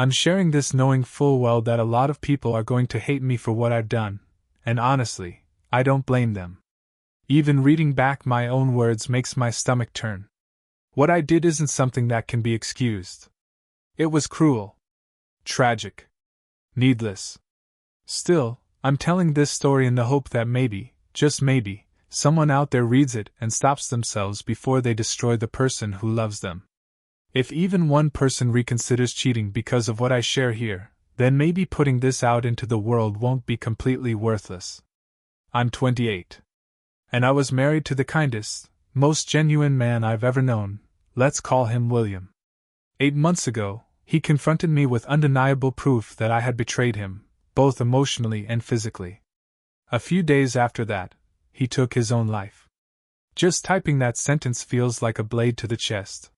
I'm sharing this knowing full well that a lot of people are going to hate me for what I've done, and honestly, I don't blame them. Even reading back my own words makes my stomach turn. What I did isn't something that can be excused. It was cruel. Tragic. Needless. Still, I'm telling this story in the hope that maybe, just maybe, someone out there reads it and stops themselves before they destroy the person who loves them. If even one person reconsiders cheating because of what I share here, then maybe putting this out into the world won't be completely worthless. I'm 28. And I was married to the kindest, most genuine man I've ever known. Let's call him William. 8 months ago, he confronted me with undeniable proof that I had betrayed him, both emotionally and physically. A few days after that, he took his own life. Just typing that sentence feels like a blade to the chest.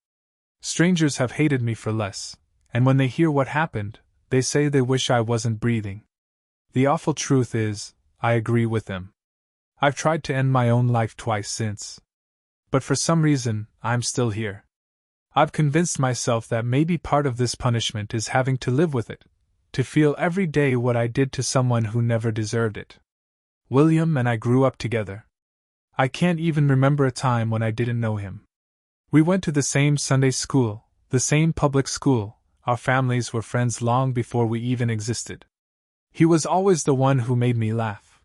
Strangers have hated me for less, and when they hear what happened, they say they wish I wasn't breathing. The awful truth is, I agree with them. I've tried to end my own life twice since. But for some reason, I'm still here. I've convinced myself that maybe part of this punishment is having to live with it, to feel every day what I did to someone who never deserved it. William and I grew up together. I can't even remember a time when I didn't know him. We went to the same Sunday school, the same public school, our families were friends long before we even existed. He was always the one who made me laugh.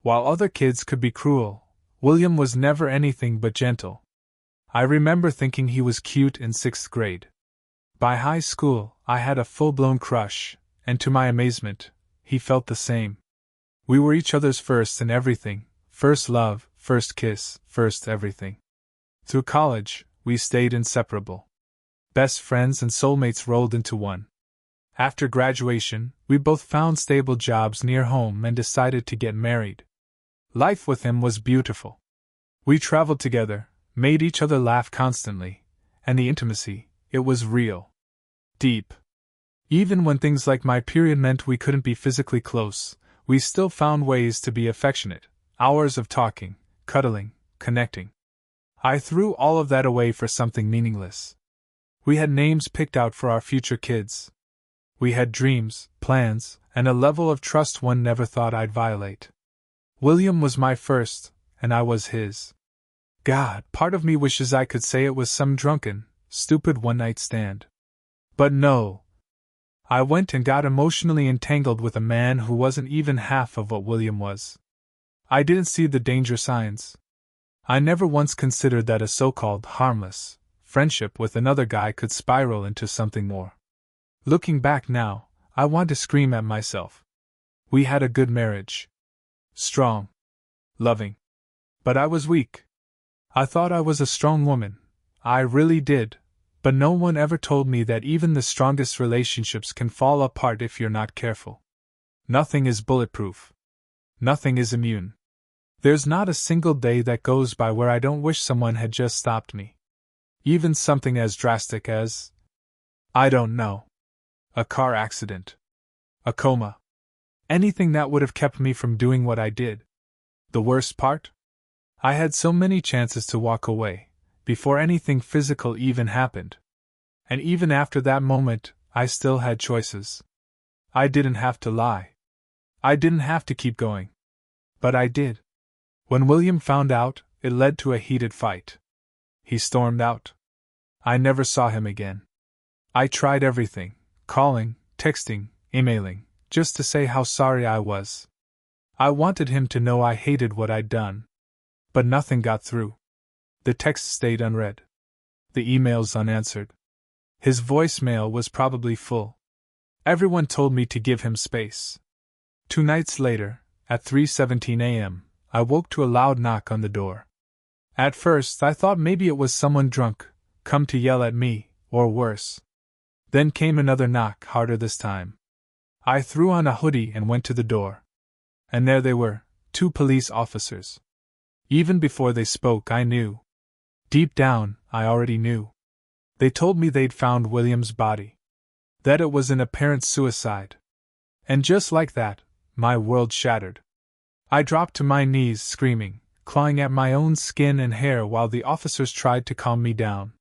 While other kids could be cruel, William was never anything but gentle. I remember thinking he was cute in 6th grade. By high school, I had a full-blown crush, and to my amazement, he felt the same. We were each other's first in everything, first love, first kiss, first everything. Through college, we stayed inseparable. Best friends and soulmates rolled into one. After graduation, we both found stable jobs near home and decided to get married. Life with him was beautiful. We traveled together, made each other laugh constantly, and the intimacy, it was real. Deep. Even when things like my period meant we couldn't be physically close, we still found ways to be affectionate, hours of talking, cuddling, connecting. I threw all of that away for something meaningless. We had names picked out for our future kids. We had dreams, plans, and a level of trust one never thought I'd violate. William was my first, and I was his. God, part of me wishes I could say it was some drunken, stupid one-night stand. But no. I went and got emotionally entangled with a man who wasn't even half of what William was. I didn't see the danger signs. I never once considered that a so-called harmless friendship with another guy could spiral into something more. Looking back now, I want to scream at myself. We had a good marriage. Strong. Loving. But I was weak. I thought I was a strong woman. I really did. But no one ever told me that even the strongest relationships can fall apart if you're not careful. Nothing is bulletproof. Nothing is immune. There's not a single day that goes by where I don't wish someone had just stopped me. Even something as drastic as, I don't know, a car accident, a coma. Anything that would have kept me from doing what I did. The worst part? I had so many chances to walk away, before anything physical even happened. And even after that moment, I still had choices. I didn't have to lie. I didn't have to keep going. But I did. When William found out, it led to a heated fight. He stormed out. I never saw him again. I tried everything, calling, texting, emailing, just to say how sorry I was. I wanted him to know I hated what I'd done. But nothing got through. The texts stayed unread. The emails unanswered. His voicemail was probably full. Everyone told me to give him space. 2 nights later, at 3:17 a.m., I woke to a loud knock on the door. At first, I thought maybe it was someone drunk, come to yell at me, or worse. Then came another knock, harder this time. I threw on a hoodie and went to the door. And there they were, 2 police officers. Even before they spoke, I knew. Deep down, I already knew. They told me they'd found William's body. That it was an apparent suicide. And just like that, my world shattered. I dropped to my knees screaming, clawing at my own skin and hair while the officers tried to calm me down.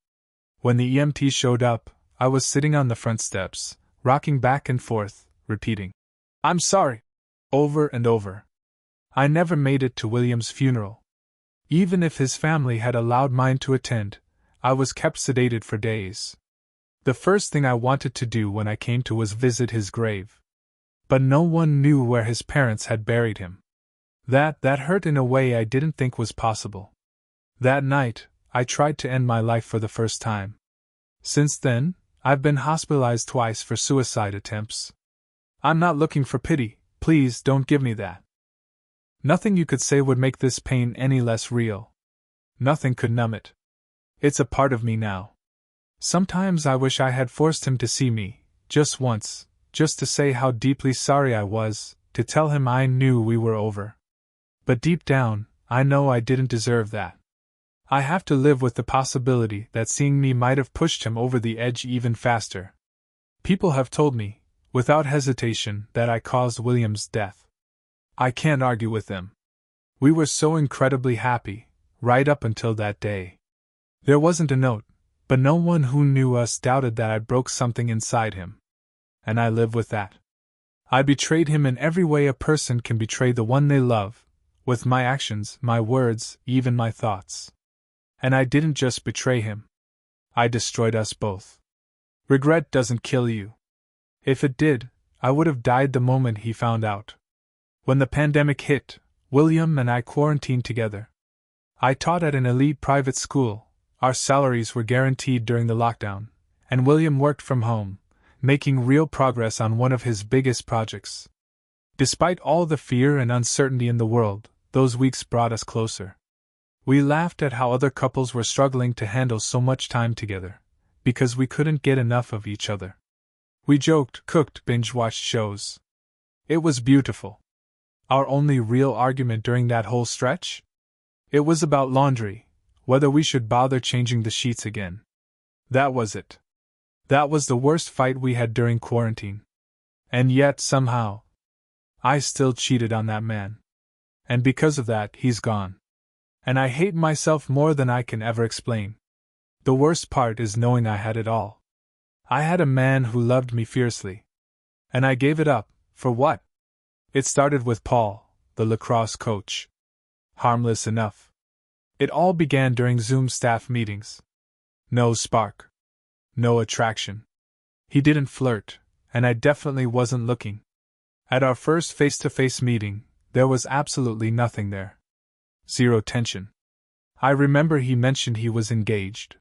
When the EMT showed up, I was sitting on the front steps, rocking back and forth, repeating, "I'm sorry," over and over. I never made it to William's funeral. Even if his family had allowed mine to attend, I was kept sedated for days. The first thing I wanted to do when I came to was visit his grave. But no one knew where his parents had buried him. That hurt in a way I didn't think was possible. That night, I tried to end my life for the first time. Since then, I've been hospitalized twice for suicide attempts. I'm not looking for pity, please don't give me that. Nothing you could say would make this pain any less real. Nothing could numb it. It's a part of me now. Sometimes I wish I had forced him to see me, just once, just to say how deeply sorry I was, to tell him I knew we were over. But deep down, I know I didn't deserve that. I have to live with the possibility that seeing me might have pushed him over the edge even faster. People have told me, without hesitation, that I caused William's death. I can't argue with them. We were so incredibly happy, right up until that day. There wasn't a note, but no one who knew us doubted that I broke something inside him. And I live with that. I betrayed him in every way a person can betray the one they love, with my actions, my words, even my thoughts. And I didn't just betray him. I destroyed us both. Regret doesn't kill you. If it did, I would have died the moment he found out. When the pandemic hit, William and I quarantined together. I taught at an elite private school. Our salaries were guaranteed during the lockdown, and William worked from home, making real progress on one of his biggest projects. Despite all the fear and uncertainty in the world, those weeks brought us closer. We laughed at how other couples were struggling to handle so much time together, because we couldn't get enough of each other. We joked, cooked, binge-watched shows. It was beautiful. Our only real argument during that whole stretch? It was about laundry. Whether we should bother changing the sheets again. That was it. That was the worst fight we had during quarantine. And yet, somehow, I still cheated on that man. And because of that, he's gone. And I hate myself more than I can ever explain. The worst part is knowing I had it all. I had a man who loved me fiercely. And I gave it up, for what? It started with Paul, the lacrosse coach. Harmless enough. It all began during Zoom staff meetings. No spark. No attraction. He didn't flirt, and I definitely wasn't looking. At our first face-to-face meeting, there was absolutely nothing there. Zero tension. I remember he mentioned he was engaged.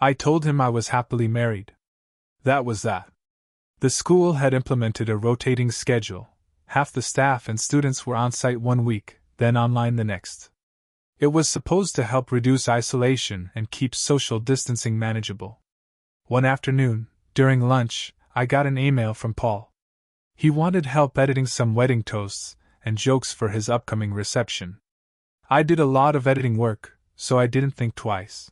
I told him I was happily married. That was that. The school had implemented a rotating schedule. Half the staff and students were on site one week, then online the next. It was supposed to help reduce isolation and keep social distancing manageable. One afternoon, during lunch, I got an email from Paul. He wanted help editing some wedding toasts and jokes for his upcoming reception. I did a lot of editing work, so I didn't think twice.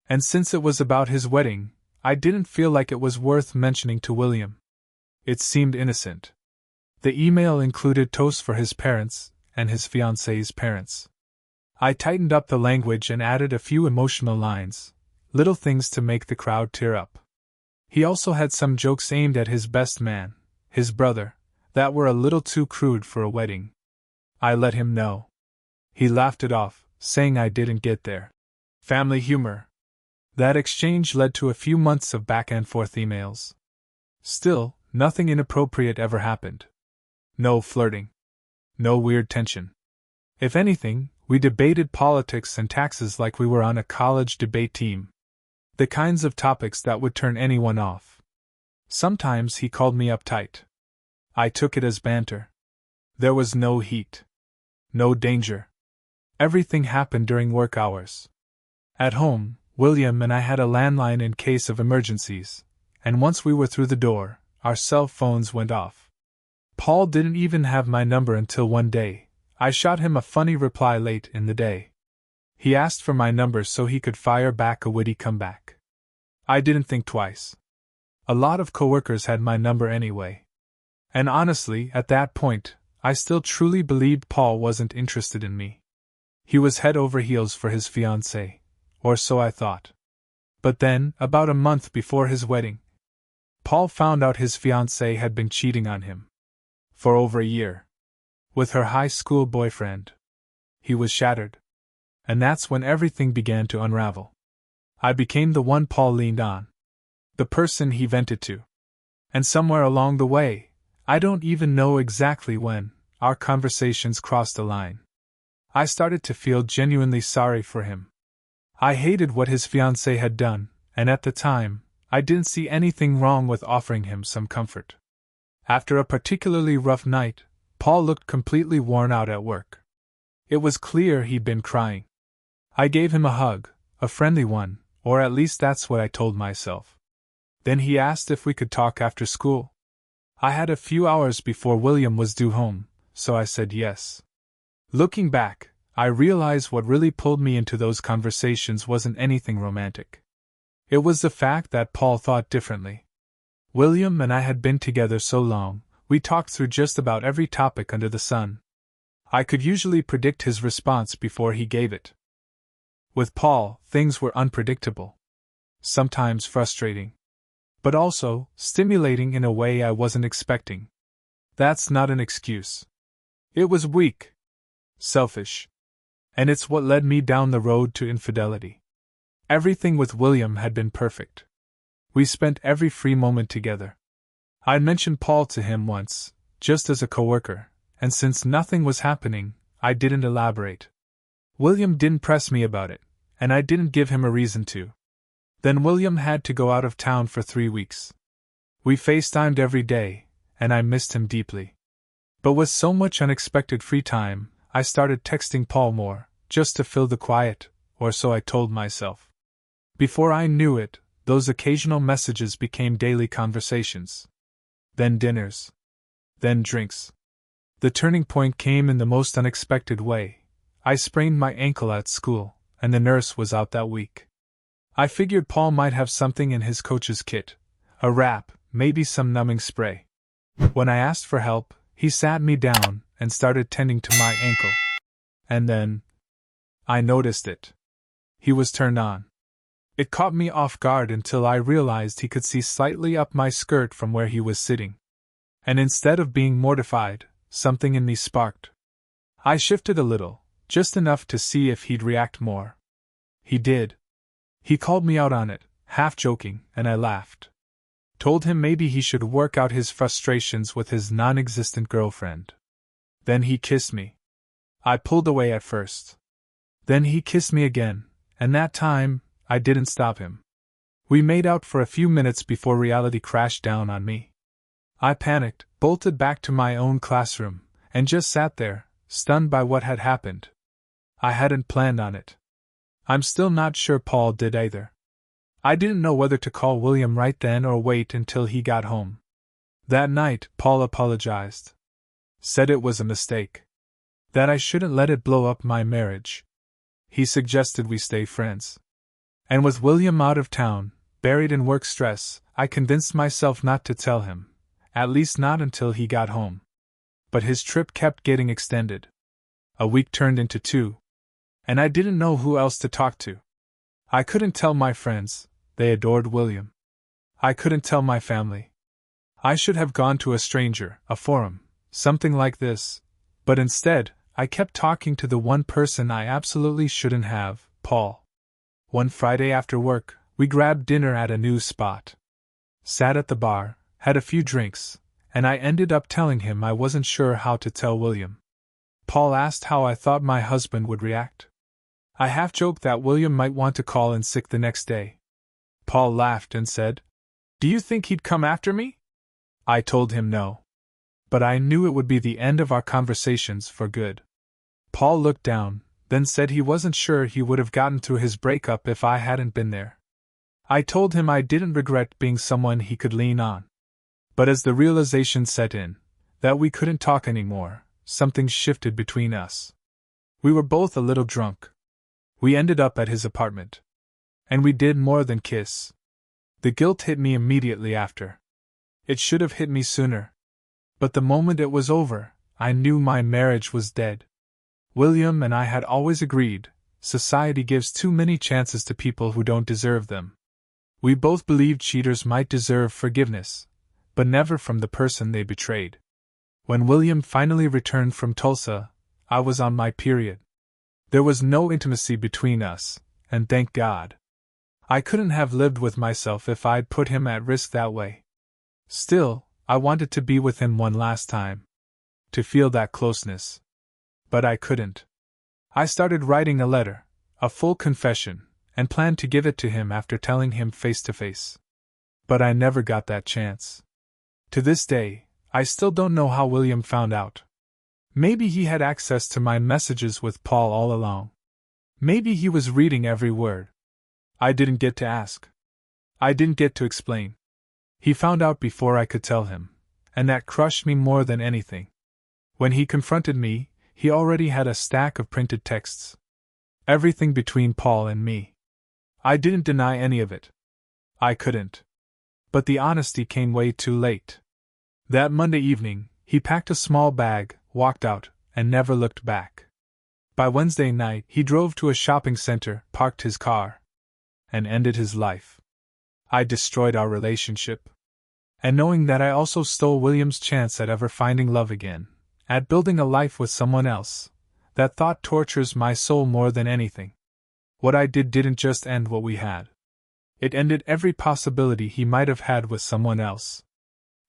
And since it was about his wedding, I didn't feel like it was worth mentioning to William. It seemed innocent. The email included toasts for his parents and his fiancée's parents. I tightened up the language and added a few emotional lines, little things to make the crowd tear up. He also had some jokes aimed at his best man, his brother, that were a little too crude for a wedding. I let him know. He laughed it off, saying I didn't get there. Family humor. That exchange led to a few months of back-and-forth emails. Still, nothing inappropriate ever happened. No flirting. No weird tension. If anything, we debated politics and taxes like we were on a college debate team. The kinds of topics that would turn anyone off. Sometimes he called me uptight. I took it as banter. There was no heat. No danger. Everything happened during work hours. At home, William and I had a landline in case of emergencies, and once we were through the door, our cell phones went off. Paul didn't even have my number until one day. I shot him a funny reply late in the day. He asked for my number so he could fire back a witty comeback. I didn't think twice. A lot of coworkers had my number anyway. And honestly, at that point, I still truly believed Paul wasn't interested in me. He was head over heels for his fiancée, or so I thought. But then, about a month before his wedding, Paul found out his fiancée had been cheating on him for over a year with her high school boyfriend. He was shattered. And that's when everything began to unravel. I became the one Paul leaned on, the person he vented to. And somewhere along the way, I don't even know exactly when, our conversations crossed a line. I started to feel genuinely sorry for him. I hated what his fiancée had done, and at the time, I didn't see anything wrong with offering him some comfort. After a particularly rough night, Paul looked completely worn out at work. It was clear he'd been crying. I gave him a hug, a friendly one, or at least that's what I told myself. Then he asked if we could talk after school. I had a few hours before William was due home, so I said yes. Looking back, I realized what really pulled me into those conversations wasn't anything romantic. It was the fact that Paul thought differently. William and I had been together so long, we talked through just about every topic under the sun. I could usually predict his response before he gave it. With Paul, things were unpredictable. Sometimes frustrating. But also, stimulating in a way I wasn't expecting. That's not an excuse. It was weak. Selfish. And it's what led me down the road to infidelity. Everything with William had been perfect. We spent every free moment together. I'd mentioned Paul to him once, just as a coworker, and since nothing was happening, I didn't elaborate. William didn't press me about it, and I didn't give him a reason to. Then William had to go out of town for 3 weeks. We FaceTimed every day, and I missed him deeply. But with so much unexpected free time, I started texting Paul more, just to fill the quiet, or so I told myself. Before I knew it, those occasional messages became daily conversations. Then dinners. Then drinks. The turning point came in the most unexpected way. I sprained my ankle at school, and the nurse was out that week. I figured Paul might have something in his coach's kit, a wrap, maybe some numbing spray. When I asked for help, he sat me down and started tending to my ankle. And then, I noticed it. He was turned on. It caught me off guard until I realized he could see slightly up my skirt from where he was sitting. And instead of being mortified, something in me sparked. I shifted a little, just enough to see if he'd react more. He did. He called me out on it, half joking, and I laughed. Told him maybe he should work out his frustrations with his non-existent girlfriend. Then he kissed me. I pulled away at first. Then he kissed me again, and that time, I didn't stop him. We made out for a few minutes before reality crashed down on me. I panicked, bolted back to my own classroom, and just sat there, stunned by what had happened. I hadn't planned on it. I'm still not sure Paul did either. I didn't know whether to call William right then or wait until he got home. That night, Paul apologized. Said it was a mistake. That I shouldn't let it blow up my marriage. He suggested we stay friends. And with William out of town, buried in work stress, I convinced myself not to tell him, at least not until he got home. But his trip kept getting extended. A week turned into 2. And I didn't know who else to talk to. I couldn't tell my friends, they adored William. I couldn't tell my family. I should have gone to a stranger, a forum, something like this, but instead, I kept talking to the one person I absolutely shouldn't have, Paul. One Friday after work, we grabbed dinner at a new spot. Sat at the bar, had a few drinks, and I ended up telling him I wasn't sure how to tell William. Paul asked how I thought my husband would react. I half-joked that William might want to call in sick the next day. Paul laughed and said, "Do you think he'd come after me?" I told him no. But I knew it would be the end of our conversations for good. Paul looked down, then said he wasn't sure he would have gotten through his breakup if I hadn't been there. I told him I didn't regret being someone he could lean on. But as the realization set in, that we couldn't talk anymore, something shifted between us. We were both a little drunk. We ended up at his apartment. And we did more than kiss. The guilt hit me immediately after. It should have hit me sooner. But the moment it was over, I knew my marriage was dead. William and I had always agreed, society gives too many chances to people who don't deserve them. We both believed cheaters might deserve forgiveness, but never from the person they betrayed. When William finally returned from Tulsa, I was on my period. There was no intimacy between us, and thank God. I couldn't have lived with myself if I'd put him at risk that way. Still, I wanted to be with him one last time. To feel that closeness. But I couldn't. I started writing a letter, a full confession, and planned to give it to him after telling him face to face. But I never got that chance. To this day, I still don't know how William found out. Maybe he had access to my messages with Paul all along. Maybe he was reading every word. I didn't get to ask. I didn't get to explain. He found out before I could tell him, and that crushed me more than anything. When he confronted me, he already had a stack of printed texts. Everything between Paul and me. I didn't deny any of it. I couldn't. But the honesty came way too late. That Monday evening, he packed a small bag, walked out, and never looked back. By Wednesday night, he drove to a shopping center, parked his car, and ended his life. I destroyed our relationship. And knowing that I also stole William's chance at ever finding love again, at building a life with someone else, that thought tortures my soul more than anything. What I did didn't just end what we had. It ended every possibility he might have had with someone else.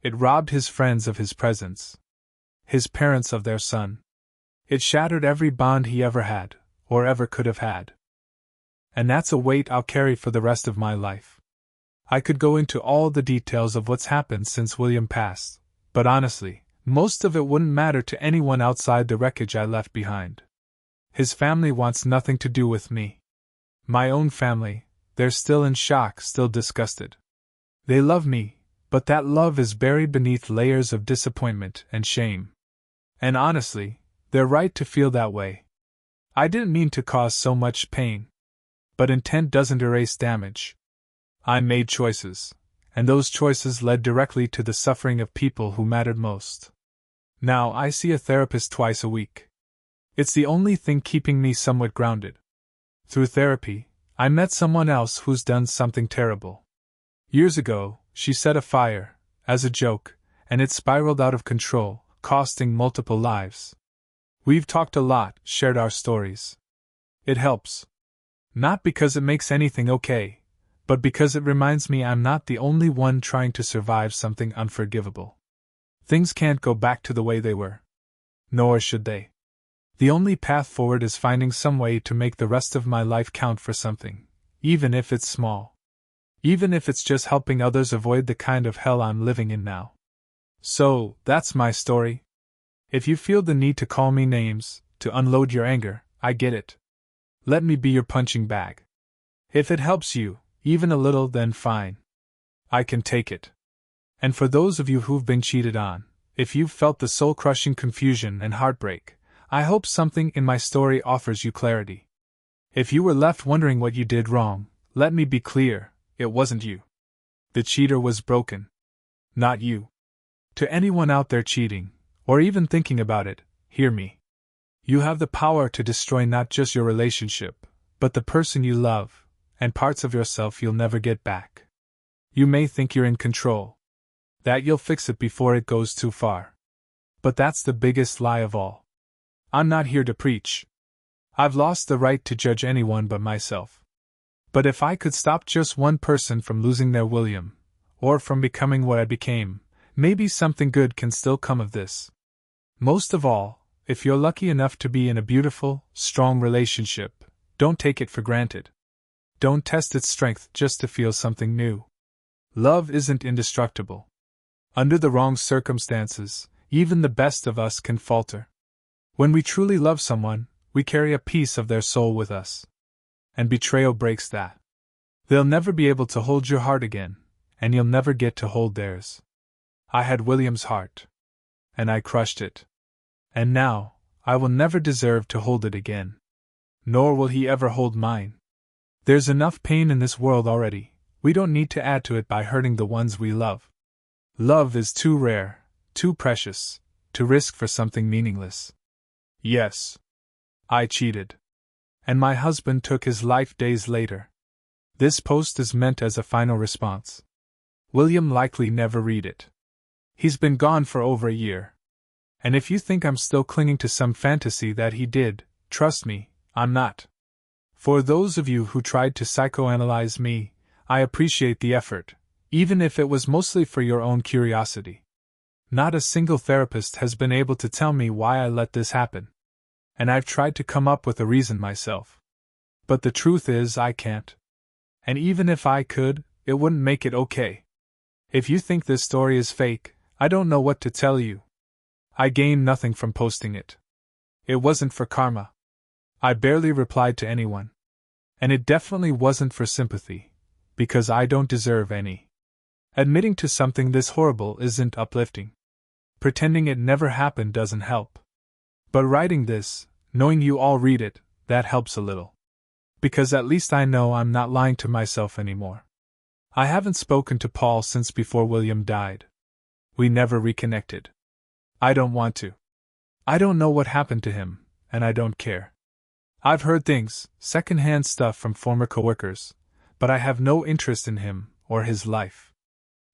It robbed his friends of his presence, his parents of their son. It shattered every bond he ever had, or ever could have had. And that's a weight I'll carry for the rest of my life. I could go into all the details of what's happened since William passed, but honestly, most of it wouldn't matter to anyone outside the wreckage I left behind. His family wants nothing to do with me. My own family, they're still in shock, still disgusted. They love me, but that love is buried beneath layers of disappointment and shame. And honestly, they're right to feel that way. I didn't mean to cause so much pain. But intent doesn't erase damage. I made choices, and those choices led directly to the suffering of people who mattered most. Now I see a therapist twice a week. It's the only thing keeping me somewhat grounded. Through therapy, I met someone else who's done something terrible. Years ago, she set a fire, as a joke, and it spiraled out of control, costing multiple lives. We've talked a lot, shared our stories. It helps. Not because it makes anything okay, but because it reminds me I'm not the only one trying to survive something unforgivable. Things can't go back to the way they were. Nor should they. The only path forward is finding some way to make the rest of my life count for something, even if it's small. Even if it's just helping others avoid the kind of hell I'm living in now. So, that's my story. If you feel the need to call me names, to unload your anger, I get it. Let me be your punching bag. If it helps you, even a little, then fine. I can take it. And for those of you who've been cheated on, if you've felt the soul-crushing confusion and heartbreak, I hope something in my story offers you clarity. If you were left wondering what you did wrong, let me be clear, it wasn't you. The cheater was broken. Not you. To anyone out there cheating, or even thinking about it, hear me. You have the power to destroy not just your relationship, but the person you love, and parts of yourself you'll never get back. You may think you're in control. That you'll fix it before it goes too far. But that's the biggest lie of all. I'm not here to preach. I've lost the right to judge anyone but myself. But if I could stop just one person from losing their William, or from becoming what I became, maybe something good can still come of this. Most of all, if you're lucky enough to be in a beautiful, strong relationship, don't take it for granted. Don't test its strength just to feel something new. Love isn't indestructible. Under the wrong circumstances, even the best of us can falter. When we truly love someone, we carry a piece of their soul with us. And betrayal breaks that. They'll never be able to hold your heart again, and you'll never get to hold theirs. I had William's heart. And I crushed it. And now, I will never deserve to hold it again. Nor will he ever hold mine. There's enough pain in this world already. We don't need to add to it by hurting the ones we love. Love is too rare, too precious, to risk for something meaningless. Yes. I cheated. And my husband took his life days later. This post is meant as a final response. William likely never read it. He's been gone for over a year. And if you think I'm still clinging to some fantasy that he did, trust me, I'm not. For those of you who tried to psychoanalyze me, I appreciate the effort, even if it was mostly for your own curiosity. Not a single therapist has been able to tell me why I let this happen. And I've tried to come up with a reason myself. But the truth is, I can't. And even if I could, it wouldn't make it okay. If you think this story is fake, I don't know what to tell you. I gained nothing from posting it. It wasn't for karma. I barely replied to anyone. And it definitely wasn't for sympathy, because I don't deserve any. Admitting to something this horrible isn't uplifting. Pretending it never happened doesn't help. But writing this, knowing you all read it, that helps a little. Because at least I know I'm not lying to myself anymore. I haven't spoken to Paul since before William died. We never reconnected. I don't want to. I don't know what happened to him, and I don't care. I've heard things, secondhand stuff from former coworkers, but I have no interest in him or his life.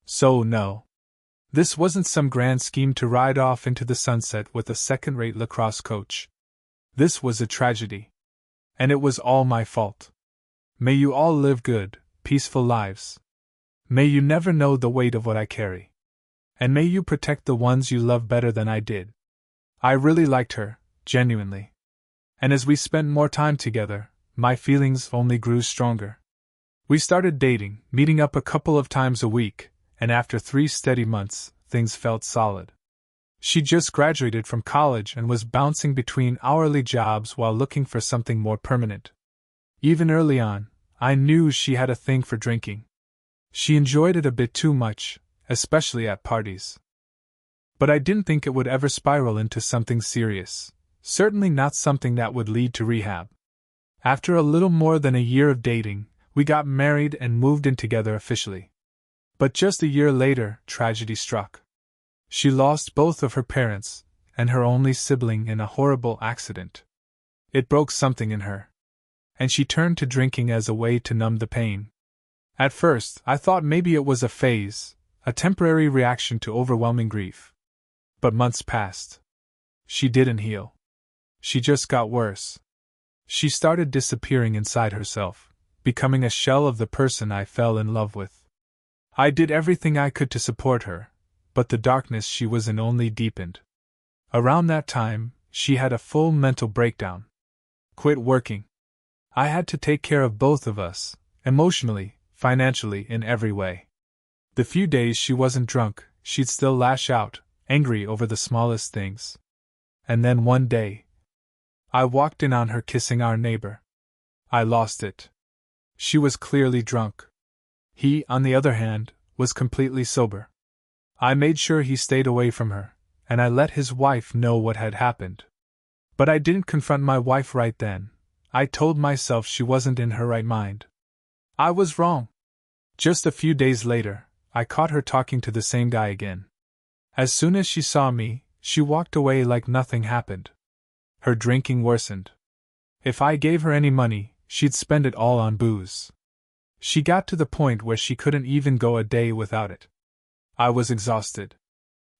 So no. This wasn't some grand scheme to ride off into the sunset with a second-rate lacrosse coach. This was a tragedy. And it was all my fault. May you all live good, peaceful lives. May you never know the weight of what I carry. And may you protect the ones you love better than I did. I really liked her, genuinely. And as we spent more time together, my feelings only grew stronger. We started dating, meeting up a couple of times a week, and after 3 steady months, things felt solid. She just graduated from college and was bouncing between hourly jobs while looking for something more permanent. Even early on, I knew she had a thing for drinking. She enjoyed it a bit too much, especially at parties. But I didn't think it would ever spiral into something serious, certainly not something that would lead to rehab. After a little more than a year of dating, we got married and moved in together officially. But just a year later, tragedy struck. She lost both of her parents, and her only sibling in a horrible accident. It broke something in her. And she turned to drinking as a way to numb the pain. At first, I thought maybe it was a phase, a temporary reaction to overwhelming grief. But months passed. She didn't heal. She just got worse. She started disappearing inside herself, becoming a shell of the person I fell in love with. I did everything I could to support her, but the darkness she was in only deepened. Around that time, she had a full mental breakdown. Quit working. I had to take care of both of us, emotionally, financially, in every way. The few days she wasn't drunk, she'd still lash out, angry over the smallest things. And then one day, I walked in on her kissing our neighbor. I lost it. She was clearly drunk. He, on the other hand, was completely sober. I made sure he stayed away from her, and I let his wife know what had happened. But I didn't confront my wife right then. I told myself she wasn't in her right mind. I was wrong. Just a few days later, I caught her talking to the same guy again. As soon as she saw me, she walked away like nothing happened. Her drinking worsened. If I gave her any money, she'd spend it all on booze. She got to the point where she couldn't even go a day without it. I was exhausted.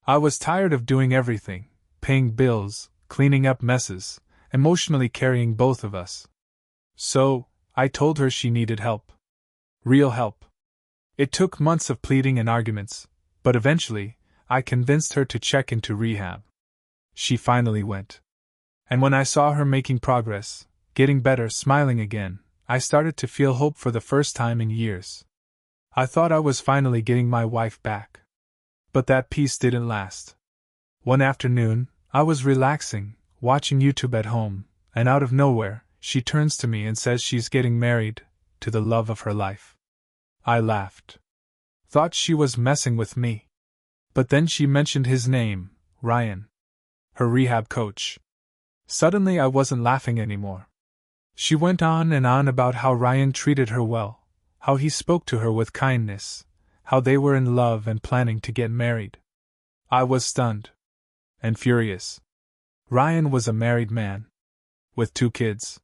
I was tired of doing everything, paying bills, cleaning up messes, emotionally carrying both of us. So, I told her she needed help. Real help. It took months of pleading and arguments, but eventually, I convinced her to check into rehab. She finally went. And when I saw her making progress, getting better, smiling again, I started to feel hope for the first time in years. I thought I was finally getting my wife back. But that peace didn't last. One afternoon, I was relaxing, watching YouTube at home, and out of nowhere, she turns to me and says she's getting married to the love of her life. I laughed. Thought she was messing with me. But then she mentioned his name, Ryan. Her rehab coach. Suddenly I wasn't laughing anymore. She went on and on about how Ryan treated her well, how he spoke to her with kindness, how they were in love and planning to get married. I was stunned. And furious. Ryan was a married man. With 2 kids.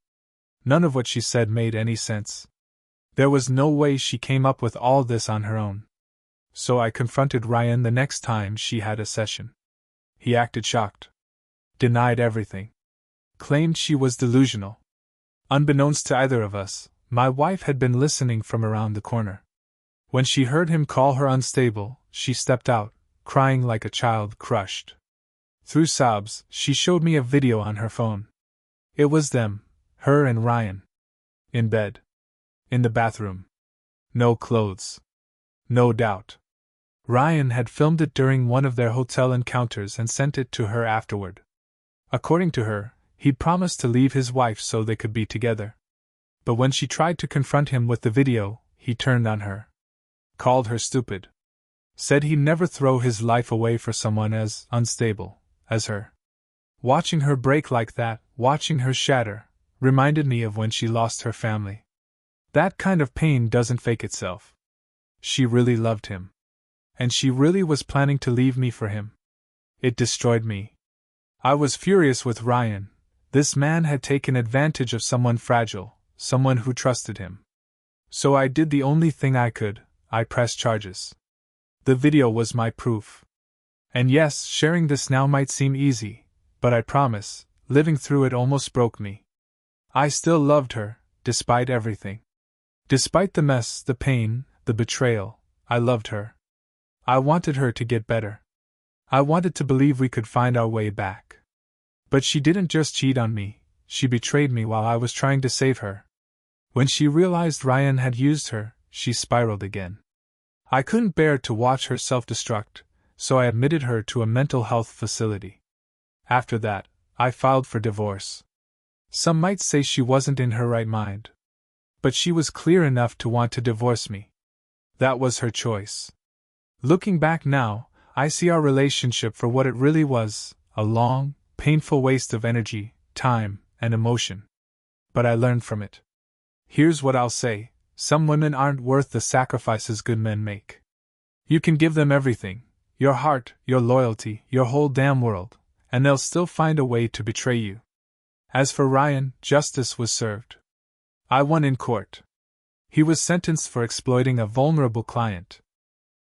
None of what she said made any sense. There was no way she came up with all this on her own. So I confronted Ryan the next time she had a session. He acted shocked. Denied everything. Claimed she was delusional. Unbeknownst to either of us, my wife had been listening from around the corner. When she heard him call her unstable, she stepped out, crying like a child crushed. Through sobs, she showed me a video on her phone. It was them, her and Ryan. In bed. In the bathroom. No clothes. No doubt. Ryan had filmed it during one of their hotel encounters and sent it to her afterward. According to her, he'd promised to leave his wife so they could be together. But when she tried to confront him with the video, he turned on her. Called her stupid. Said he'd never throw his life away for someone as unstable as her. Watching her break like that, watching her shatter, reminded me of when she lost her family. That kind of pain doesn't fake itself. She really loved him. And she really was planning to leave me for him. It destroyed me. I was furious with Ryan. This man had taken advantage of someone fragile, someone who trusted him. So I did the only thing I could. I pressed charges. The video was my proof. And yes, sharing this now might seem easy, but I promise, living through it almost broke me. I still loved her, despite everything. Despite the mess, the pain, the betrayal, I loved her. I wanted her to get better. I wanted to believe we could find our way back. But she didn't just cheat on me, she betrayed me while I was trying to save her. When she realized Ryan had used her, she spiraled again. I couldn't bear to watch her self-destruct, so I admitted her to a mental health facility. After that, I filed for divorce. Some might say she wasn't in her right mind. But she was clear enough to want to divorce me. That was her choice. Looking back now, I see our relationship for what it really was, a long, painful waste of energy, time, and emotion. But I learned from it. Here's what I'll say, some women aren't worth the sacrifices good men make. You can give them everything, your heart, your loyalty, your whole damn world, and they'll still find a way to betray you. As for Ryan, justice was served. I won in court. He was sentenced for exploiting a vulnerable client.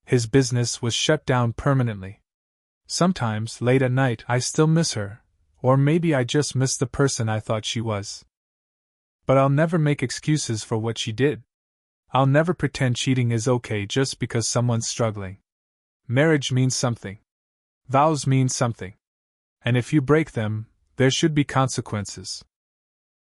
His business was shut down permanently. Sometimes, late at night, I still miss her, or maybe I just miss the person I thought she was. But I'll never make excuses for what she did. I'll never pretend cheating is okay just because someone's struggling. Marriage means something. Vows mean something. And if you break them, there should be consequences.